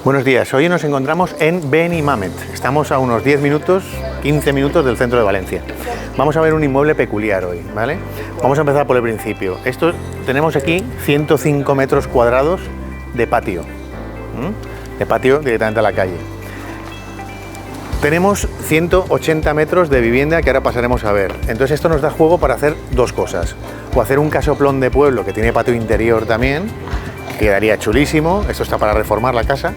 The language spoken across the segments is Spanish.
Buenos días, hoy nos encontramos en Benimamet. Estamos a unos 10 minutos, 15 minutos del centro de Valencia. Vamos a ver un inmueble peculiar hoy, ¿vale? Vamos a empezar por el principio. Tenemos aquí 105 metros cuadrados de patio. De patio directamente a la calle. Tenemos 180 metros de vivienda que ahora pasaremos a ver. Entonces esto nos da juego para hacer dos cosas. O hacer un casoplón de pueblo que tiene patio interior también, que quedaría chulísimo. Esto está para reformar la casa.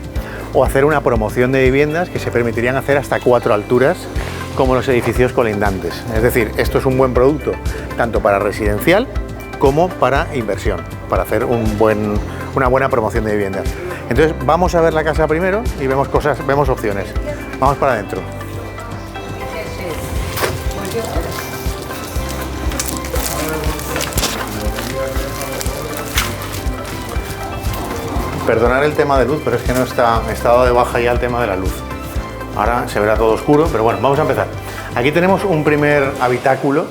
O hacer una promoción de viviendas que se permitirían hacer hasta 4 alturas, como los edificios colindantes. Es decir, esto es un buen producto tanto para residencial como para inversión, para hacer una buena promoción de viviendas. Entonces vamos a ver la casa primero y vemos opciones. Vamos para adentro. Perdonar el tema de luz, pero es que no está dado de baja ya el tema de la luz. Ahora se verá todo oscuro, pero bueno, vamos a empezar. Aquí tenemos un primer habitáculo.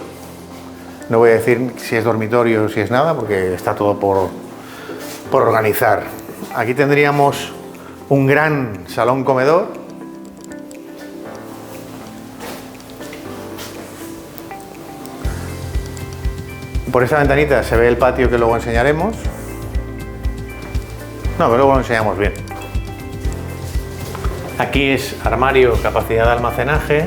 No voy a decir si es dormitorio o si es nada, porque está todo por organizar. Aquí tendríamos un gran salón comedor. Por esta ventanita se ve el patio que luego enseñaremos. No, pero luego lo enseñamos bien. Aquí es armario, capacidad de almacenaje.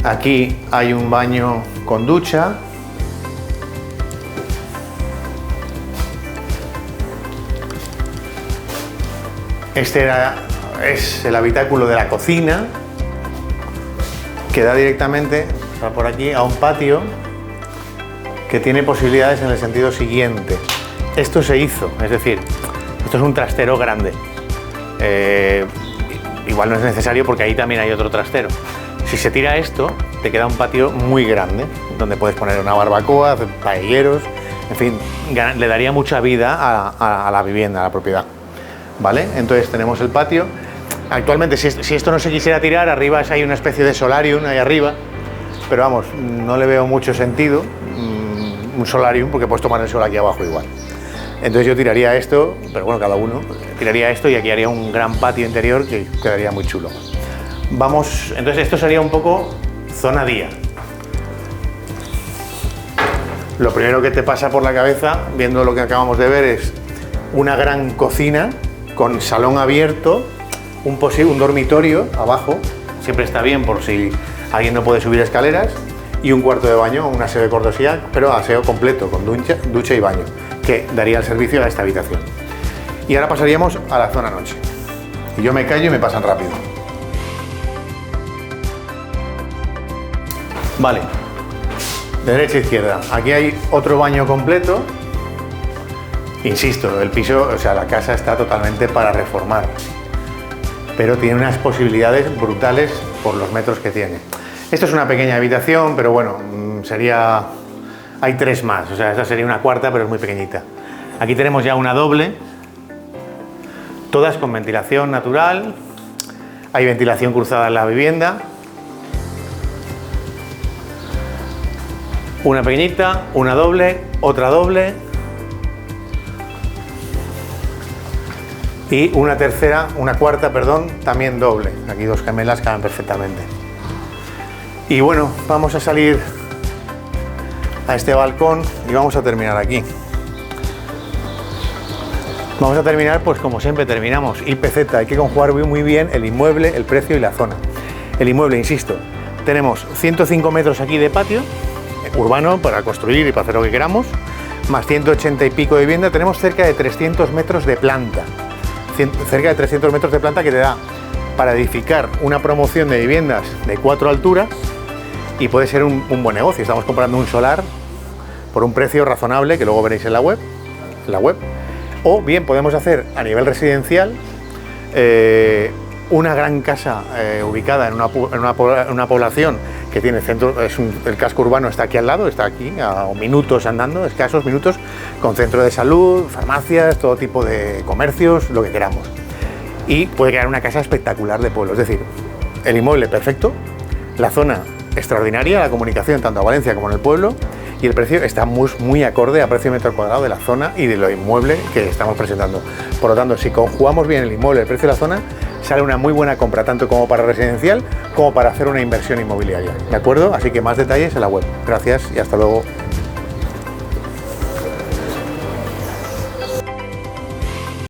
Aquí hay un baño con ducha. Este es el habitáculo de la cocina, que da directamente por aquí a un patio que tiene posibilidades en el sentido siguiente. Esto se hizo, es decir, esto es un trastero grande. Igual no es necesario porque ahí también hay otro trastero. Si se tira esto, te queda un patio muy grande, donde puedes poner una barbacoa, hacer paelleros, en fin, le daría mucha vida a la vivienda, a la propiedad. ¿Vale? Entonces tenemos el patio. Actualmente, si esto no se quisiera tirar, arriba hay una especie de solarium ahí arriba, pero vamos, no le veo mucho sentido un solarium porque puedes tomar el sol aquí abajo igual. Entonces yo tiraría esto, pero bueno, cada uno tiraría esto y aquí haría un gran patio interior que quedaría muy chulo. Vamos, entonces esto sería un poco zona día. Lo primero que te pasa por la cabeza, viendo lo que acabamos de ver, es una gran cocina con salón abierto, un dormitorio abajo, siempre está bien por si alguien no puede subir escaleras, y un cuarto de baño, un aseo de cortesía, pero aseo completo, con ducha y baño, que daría el servicio a esta habitación. Y ahora pasaríamos a la zona noche. Y yo me callo y me pasan rápido. Vale, de derecha a izquierda. Aquí hay otro baño completo. Insisto, el piso, o sea, la casa está totalmente para reformar, pero tiene unas posibilidades brutales por los metros que tiene. Esto es una pequeña habitación, pero bueno, hay 3 más, o sea, esta sería una cuarta, pero es muy pequeñita. Aquí tenemos ya una doble, todas con ventilación natural, hay ventilación cruzada en la vivienda. Una pequeñita, una doble, otra doble. Y una cuarta, también doble. Aquí 2 gemelas caben perfectamente. Y bueno, vamos a salir a este balcón y vamos a terminar aquí. Vamos a terminar pues como siempre terminamos, IPZ, hay que conjugar muy bien el inmueble, el precio y la zona. El inmueble, insisto, tenemos 105 metros aquí de patio, urbano para construir y para hacer lo que queramos, más 180 y pico de vivienda, tenemos cerca de 300 metros de planta. Cerca de 300 metros de planta que te da para edificar una promoción de viviendas de 4 alturas y puede ser un buen negocio. Estamos comprando un solar por un precio razonable que luego veréis en la web. O bien podemos hacer a nivel residencial una gran casa ubicada en una población que tiene centro, el casco urbano está aquí al lado, está aquí a minutos andando, escasos minutos, con centro de salud, farmacias, todo tipo de comercios, lo que queramos. Y puede crear una casa espectacular de pueblo, es decir, el inmueble perfecto, la zona extraordinaria, la comunicación tanto a Valencia como en el pueblo, y el precio está muy acorde a precio metro cuadrado de la zona y de lo inmueble que estamos presentando. Por lo tanto, si conjugamos bien el inmueble y el precio de la zona, sale una muy buena compra, tanto como para residencial como para hacer una inversión inmobiliaria. ¿De acuerdo? Así que más detalles en la web. Gracias y hasta luego.